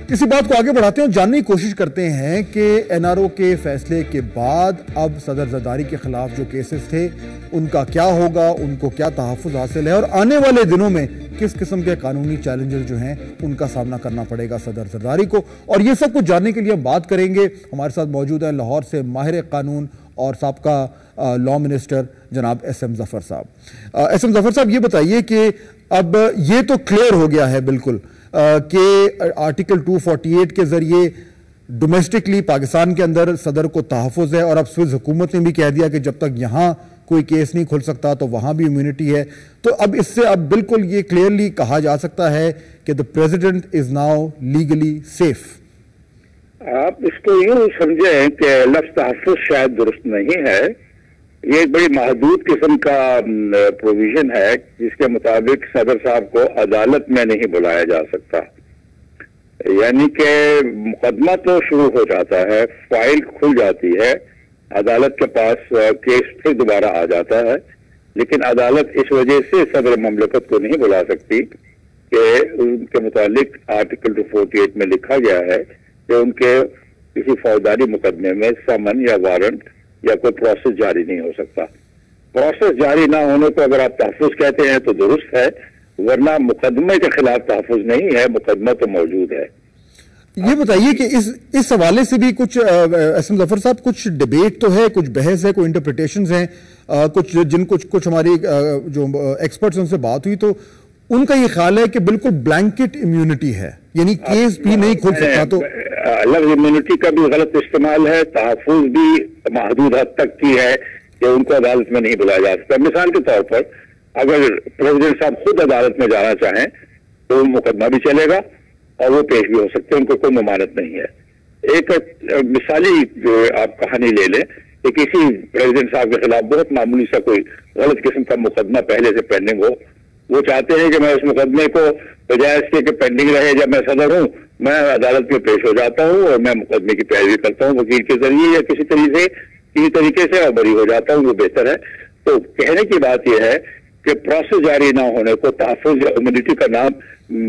इसी बात को आगे बढ़ाते हैं और जानने की कोशिश करते हैं कि एनआरओ के फैसले के बाद अब सदर जरदारी के खिलाफ जो केसेस थे उनका क्या होगा, उनको क्या तहफ़्फ़ुज़ हासिल है और आने वाले दिनों में किस किस्म के कानूनी चैलेंजेस जो हैं उनका सामना करना पड़ेगा सदर जरदारी को। और ये सब कुछ जानने के लिए हम बात करेंगे। हमारे साथ मौजूद हैं लाहौर से माहिर कानून और साबका लॉ मिनिस्टर जनाब एस.एम. ज़फ़र साहब। एस.एम. ज़फ़र साहब, ये बताइए कि अब ये तो क्लियर हो गया है बिल्कुल कि आर्टिकल 248 के जरिए डोमेस्टिकली पाकिस्तान के अंदर सदर को तहफ़्फ़ुज़ है और अब स्विस हुकूमत ने भी कह दिया कि जब तक यहाँ कोई केस नहीं खुल सकता तो वहाँ भी इम्यूनिटी है। तो अब इससे अब बिल्कुल ये क्लियरली कहा जा सकता है कि the president is now legally safe. आप इसको यूँ समझें कि लफ्ज़ तहफ़्फ़ुज़ शायद दुरुस्त नहीं है। ये एक बड़ी महदूद किस्म का प्रोविजन है जिसके मुताबिक सदर साहब को अदालत में नहीं बुलाया जा सकता। यानी कि मुकदमा तो शुरू हो जाता है, फाइल खुल जाती है, अदालत के पास केस फिर दोबारा आ जाता है, लेकिन अदालत इस वजह से सदर ममलकत को नहीं बुला सकती कि उनके मुतालिक आर्टिकल 248 में लिखा गया है कि उनके किसी फौजदारी मुकदमे में समन या वारंट या कोई प्रोसेस जारी नहीं हो सकता। प्रोसेस जारी ना होने को अगर आप तहफ़्फ़ुज़ कहते हैं तो दुरुस्त है, वरना मुकदमे के खिलाफ तहफ़्फ़ुज़ नहीं है, मुकदमा तो मौजूद है। ये बताइए कि इस हवाले से भी कुछ एस.एम. ज़फ़र साहब कुछ डिबेट तो है, कुछ बहस है, कोई इंटरप्रिटेशंस हैं, कुछ हमारी जो एक्सपर्ट्स उनसे बात हुई तो उनका ये ख्याल है कि बिल्कुल ब्लैंकेट इम्यूनिटी है, यानी केस भी नहीं खुल सकता। तो लफ्ज़ इम्यूनिटी का भी गलत इस्तेमाल है, तहफ़्फ़ुज़ भी महदूद हद तक की है कि उनको अदालत में नहीं बुलाया जा सकता। मिसाल के तौर पर अगर प्रेसिडेंट साहब खुद अदालत में जाना चाहें तो मुकदमा भी चलेगा और वो पेश भी हो सकते हैं, उनको कोई ममानत नहीं है। एक मिसाली आप कहानी ले लें कि किसी प्रेसिडेंट साहब के खिलाफ बहुत मामूली सा कोई गलत किस्म का मुकदमा पहले से पेंडिंग हो, वो चाहते हैं कि मैं उस मुकदमे को बजाय इसके कि पेंडिंग रहे, जब मैं सदर हूँ मैं अदालत में पेश हो जाता हूँ और मैं मुकदमे की पैरवी करता हूँ वकील के जरिए या किसी तरीके से और बरी हो जाता हूँ, वो बेहतर है। तो कहने की बात यह है कि प्रोसेस जारी ना होने को तहफ़्फ़ुज़ या इम्यूनिटी का नाम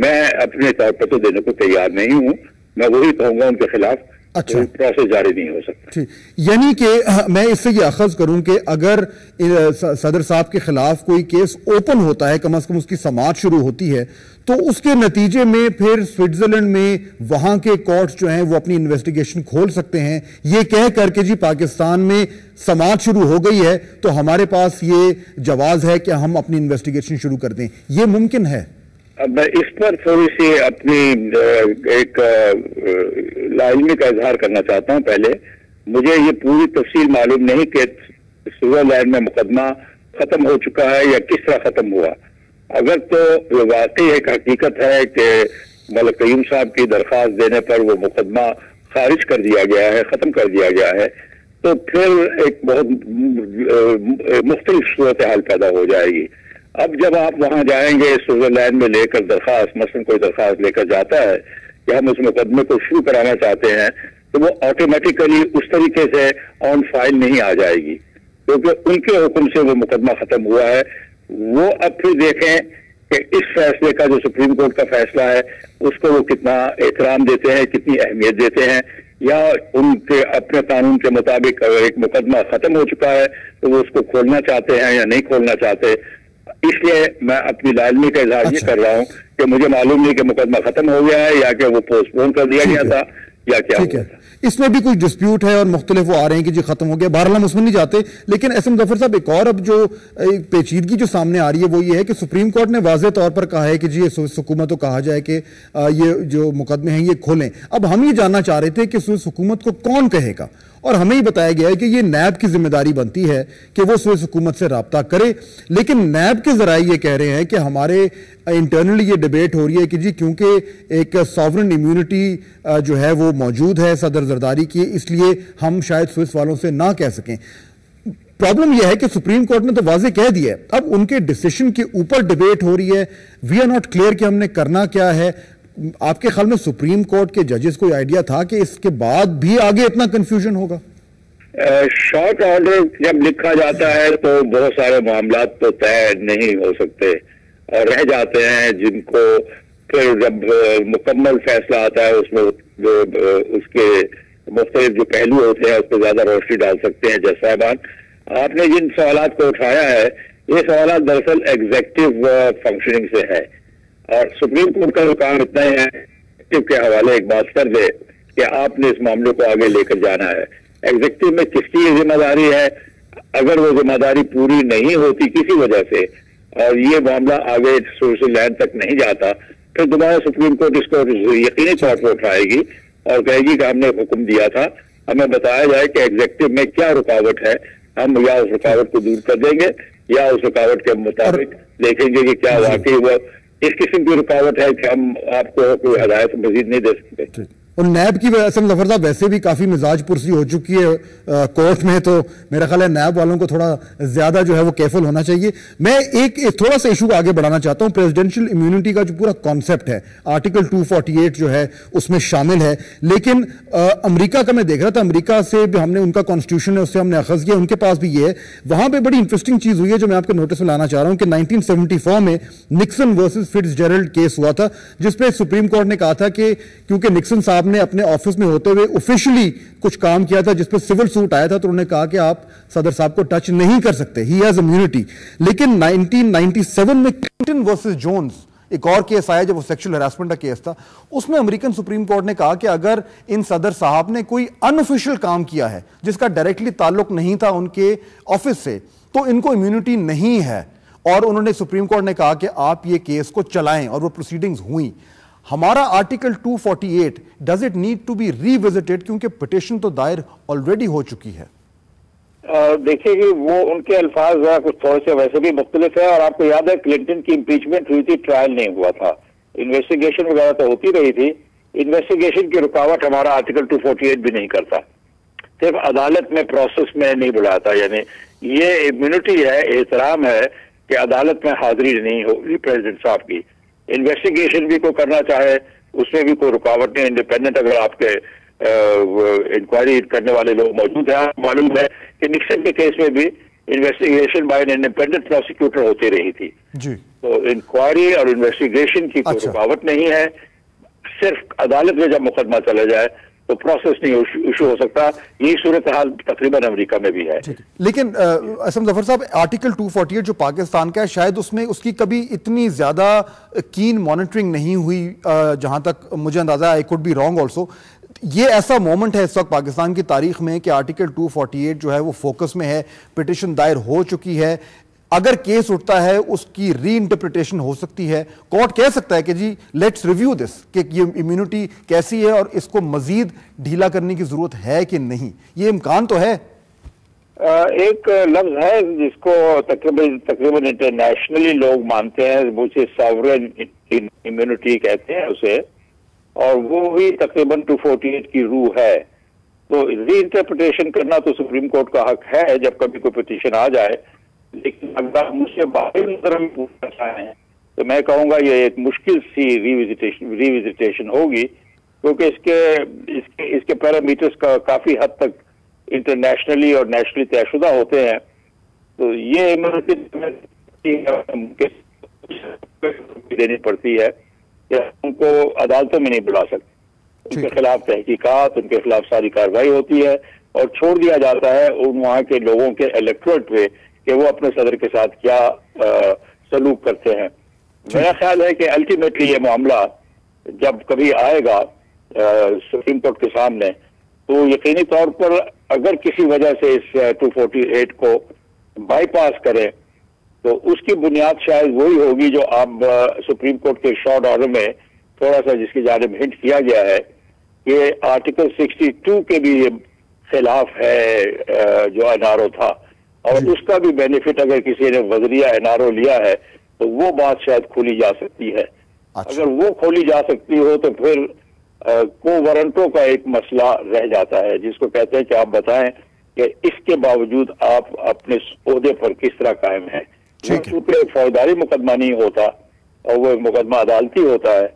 मैं अपने तौर पर तो देने को तैयार नहीं हूँ। मैं वही कहूँगा उनके खिलाफ अच्छा प्रोसेस जारी नहीं हो सकता। ठीक, यानी कि मैं इससे ये अखज़ करूं कि अगर सदर साहब के खिलाफ कोई केस ओपन होता है, कम से कम उसकी समाअत शुरू होती है, तो उसके नतीजे में फिर स्विट्जरलैंड में वहां के कोर्ट्स जो हैं वो अपनी इन्वेस्टिगेशन खोल सकते हैं, ये कह करके जी पाकिस्तान में समाअत शुरू हो गई है तो हमारे पास ये जवाज है कि हम अपनी इन्वेस्टिगेशन शुरू कर दें। ये मुमकिन है? अब मैं इस पर थोड़ी सी अपनी एक लाइल्मी का इजहार करना चाहता हूँ। पहले मुझे ये पूरी तफसील मालूम नहीं कि स्विट्जरलैंड में मुकदमा खत्म हो चुका है या किस तरह खत्म हुआ। अगर तो वाकई एक हकीकत है कि मलिक क़य्यूम साहब की दरख्वास्त देने पर वो मुकदमा खारिज कर दिया गया है, खत्म कर दिया गया है, तो फिर एक बहुत मुख्तलिफ सूरत हाल पैदा हो जाएगी। अब जब आप वहां जाएंगे स्विट्जरलैंड में लेकर दरख्वास्त, मसलन कोई दरख्वास्त लेकर जाता है कि हम उस मुकदमे को शुरू कराना चाहते हैं, तो वो ऑटोमेटिकली उस तरीके से ऑन फाइल नहीं आ जाएगी क्योंकि उनके हुक्म से वो मुकदमा खत्म हुआ है। वो अब फिर देखें कि इस फैसले का जो सुप्रीम कोर्ट का फैसला है उसको वो कितना एहतराम देते हैं, कितनी अहमियत देते हैं, या उनके अपने कानून के मुताबिक अगर एक मुकदमा खत्म हो चुका है तो वो उसको खोलना चाहते हैं या नहीं खोलना चाहते। इसलिए मैं अपनी लाजमी का इजहार ये कर रहा हूँ कि मुझे मालूम नहीं कि मुकदमा खत्म हो गया है या कि वो पोस्टपोन कर दिया गया था या क्या हुआ था। इसमें भी कुछ डिस्प्यूट है और मुख्तलिफ वो आ रहे हैं कि जी खत्म हो गया, बहरहाल हम उसमें नहीं जाते। लेकिन एस.एम. ज़फ़र साहब, एक और अब जो पेचीदगी जो सामने आ रही है वो ये है कि सुप्रीम कोर्ट ने वाज़ेह तौर पर कहा है कि जी स्विस हुकूमत को कहा जाए कि ये जो मुकदमे हैं ये खोलें। अब हम ये जानना चाह रहे थे कि स्विस हुकूमत को कौन कहेगा, और हमें ही बताया गया है कि ये नैब की जिम्मेदारी बनती है कि वो स्विस हुकूमत से राब्ता करे, लेकिन नैब के ज़राए ये कह रहे हैं कि हमारे इंटरनली ये डिबेट हो रही है कि जी क्योंकि एक सॉवरेन इम्यूनिटी जो है वो मौजूद है सदर जरदारी की, इसलिए हम शायद स्विस वालों से ना कह सकें। प्रॉब्लम यह है कि सुप्रीम कोर्ट ने तो वाज़ेह कह दिया है, अब उनके डिसीजन के ऊपर डिबेट हो रही है। वी आर नॉट क्लियर कि हमने करना क्या है। आपके ख्याल में सुप्रीम कोर्ट के जजेस को आइडिया था कि इसके बाद भी आगे इतना कंफ्यूजन होगा? शॉर्ट ऑर्डर जब लिखा जाता है तो बहुत सारे मामला तो तय नहीं हो सकते और रह जाते हैं जिनको پھر جب مکمل فیصلہ آتا ہے اس میں اس کے مختلف جو پہلو ہوتے ہیں اس پہ زیادہ روشنی ڈال سکتے ہیں جج صاحبان. آپ نے جن سوالات کو اٹھایا ہے یہ سوالات دراصل ایگزیکٹو فنکشننگ سے ہے, اور سپریم کورٹ کا جو کام اتنا ہی ہے ایگزیکٹو کے حوالے ایک بات کر دے کہ آپ نے اس معاملے کو آگے لے کر جانا ہے. ایگزیکٹو میں کس کی ذمہ داری ہے؟ اگر وہ ذمہ داری پوری نہیں ہوتی کسی وجہ سے اور یہ معاملہ آگے سوشل لینڈ تک نہیں جاتا, پھر دوبارہ سپریم کورٹ اس کو یقینی طور پر اٹھائے گی اور کہے گی کہ ہم نے حکم دیا تھا, ہمیں بتایا جائے کہ ایگزیکٹو میں کیا رکاوٹ ہے, ہم یا اس رکاوٹ کو دور کر دیں گے یا اس رکاوٹ کے مطابق دیکھیں گے کہ کیا واقعی وہ اس قسم کی رکاوٹ ہے کہ ہم آپ کو کوئی ہدایت مزید نہیں دے سکتے. اور نیب کی اسم ظفر صاحب ویسے بھی کافی مزاج پرسی ہو چکی ہے کورٹ میں, تو میرا خیال ہے نیب والوں کو تھوڑا زیادہ جو ہے وہ کیئرفل ہونا چاہیے. میں ایک تھوڑا سا ایشو آگے بڑھانا چاہتا ہوں. پریزیڈنشل امیونٹی کا جو پورا کانسیپٹ ہے آرٹیکل 248 جو ہے اس میں شامل ہے, لیکن امریکہ کا میں دیکھ رہا تھا, امریکہ سے بھی ہم نے ان کا کانسٹیٹیوشن ہے اس سے ہم نے اخذ کیا, ان کے پاس بھی یہ ہے. وہاں پہ بڑی انٹرسٹنگ چیز ہوئی ہے جو میں آپ کے نوٹس میں لانا چاہ رہا ہوں کہ 1974 میں Nixon versus Fitzgerald case ہوا تھا, جس پہ سپریم کورٹ نے کہا تھا کہ کیونکہ نکسن صاحب نے اپنے آفس میں ہوتے ہوئے آفیشلی کچھ کام کیا تھا جس پہ سول سوٹ آیا تھا, تو انہوں نے کہا کہ آپ صدر صاحب کو ٹچ نہیں کر سکتے, ہی ہیز امیونٹی. لیکن 1997 میں کلنٹن ورسز جونز ایک اور کیس آیا جب وہ سیکشل ہراسمنٹ کا کیس تھا, اس میں امریکن سپریم کورٹ نے کہا کہ اگر ان صدر صاحب نے کوئی ان آفیشیل کام کیا ہے جس کا ڈائریکٹلی تعلق نہیں تھا ان کے آفس سے تو ان کو امیونٹی نہیں ہے, اور انہوں نے سپریم کورٹ نے کہا کہ آپ یہ کیس کو چلائیں, اور وہ پروسیڈنگز ہوئیں. ہمارا article 248 does it need to be revisited, کیونکہ پٹیشن تو دائر آلریڈی ہو چکی ہے. دیکھیے کہ وہ ان کے الفاظ کچھ تھوڑے سے ویسے بھی مختلف ہے, اور آپ کو یاد ہے کلنٹن کی امپیچمنٹ ہوئی تھی, ٹرائل نہیں ہوا تھا, انویسٹیگیشن وغیرہ تو ہوتی رہی تھی. انویسٹیگیشن کی رکاوٹ ہمارا آرٹیکل 248 بھی نہیں کرتا, صرف عدالت میں پروسیس میں نہیں بلاتا. یعنی یہ امیونٹی ہے, احترام ہے کہ عدالت میں حاضری نہیں ہوگی پریزیڈنٹ صاحب کی. انویسٹیگیشن بھی کوئی کرنا چاہے اس میں بھی کوئی رکاوٹ نہیں, انڈیپینڈنٹ اگر آپ کے انکوائری کرنے والے لوگ موجود ہیں. معلوم ہے کہ نکسن کے کیس میں بھی investigation by an independent prosecutor ہوتی رہی تھی, تو انکوائری اور انویسٹیگیشن کی کوئی رکاوٹ نہیں ہے. صرف عدالت میں جب مقدمہ چلا جائے تو پروسیس نہیں ایشو ہو سکتا. یہی صورتحال تقریباً امریکہ میں بھی ہے. لیکن اسم ظفر صاحب آرٹیکل 248 جو پاکستان کا ہے, شاید اس میں اس کی کبھی اتنی زیادہ کین مانیٹرنگ نہیں ہوئی جہاں تک مجھے اندازہ ہے, I could be wrong also. یہ ایسا مومنٹ ہے اس وقت پاکستان کی تاریخ میں کہ آرٹیکل 248 جو ہے وہ فوکس میں ہے, پٹیشن دائر ہو چکی ہے, اگر کیس اٹھتا ہے اس کی ری انٹرپریٹیشن ہو سکتی ہے. کورٹ کہہ سکتا ہے کہ جی لیٹس ریویو دس, کہ یہ امیونٹی کیسی ہے اور اس کو مزید ڈھیلا کرنے کی ضرورت ہے کہ نہیں. یہ امکان تو ہے. ایک لفظ ہے جس کو تقریباً انٹرنیشنلی لوگ مانتے ہیں, مجھے ساورن امیونٹی کہتے ہیں اسے, اور وہ بھی تقریباً 248 کی روح ہے. تو ری انٹرپریٹیشن کرنا تو سپریم کورٹ کا حق ہے جب کبھی کوئی پٹیشن آ جائے. لیکن اگر مجھ سے باہر نظر میں پوچھنا چاہیں تو میں کہوں گا یہ ایک مشکل سی ری وزیٹیشن ہوگی, کیونکہ اس کے پیرامیٹرز کا کافی حد تک انٹرنیشنلی اور نیشنلی طے شدہ ہوتے ہیں. تو یہ دینی پڑتی ہے کہ ان کو عدالتوں میں نہیں بلا سکتے, ان کے خلاف تحقیقات, ان کے خلاف ساری کارروائی ہوتی ہے اور چھوڑ دیا جاتا ہے ان وہاں کے لوگوں کے الیکٹوریٹ پہ کہ وہ اپنے صدر کے ساتھ کیا سلوک کرتے ہیں. میرا خیال ہے کہ الٹیمیٹلی یہ معاملہ جب کبھی آئے گا سپریم کورٹ کے سامنے تو یقینی طور پر اگر کسی وجہ سے اس 248 کو بائی پاس کریں تو اس کی بنیاد شاید وہی ہوگی جو آپ سپریم کورٹ کے شارٹ آرڈر میں تھوڑا سا جس کی جانب ہنٹ کیا گیا ہے کہ آرٹیکل 62 کے بھی خلاف ہے جو این آر او تھا, اور اس کا بھی بینیفٹ اگر کسی نے وزریہ این آر او لیا ہے تو وہ بات شاید کھولی جا سکتی ہے. اگر وہ کھولی جا سکتی ہو تو پھر کو وارنٹوں کا ایک مسئلہ رہ جاتا ہے جس کو کہتے ہیں کہ آپ بتائیں کہ اس کے باوجود آپ اپنے عہدے پر کس طرح قائم ہیں. کیونکہ فوجداری مقدمہ نہیں ہوتا اور وہ مقدمہ عدالتی ہوتا ہے.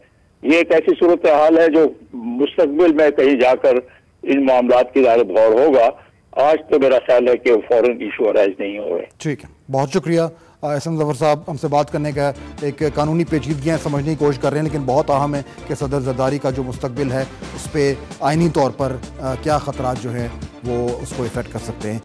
یہ ایک ایسی صورتحال ہے جو مستقبل میں کہیں جا کر ان معاملات کی ظاہر غور ہوگا. آج تو میرا خیال ہے کہ فوراً ایشو ارائز نہیں ہو رہے. ٹھیک ہے, بہت شکریہ احسن ظفر صاحب ہم سے بات کرنے کا ایک قانونی پیچیدگیاں سمجھنے کی کوشش کر رہے ہیں، لیکن بہت اہم ہے کہ صدر زرداری کا جو مستقبل ہے اس پہ آئینی طور پر کیا خطرات جو ہے وہ اس کو افیکٹ کر سکتے ہیں۔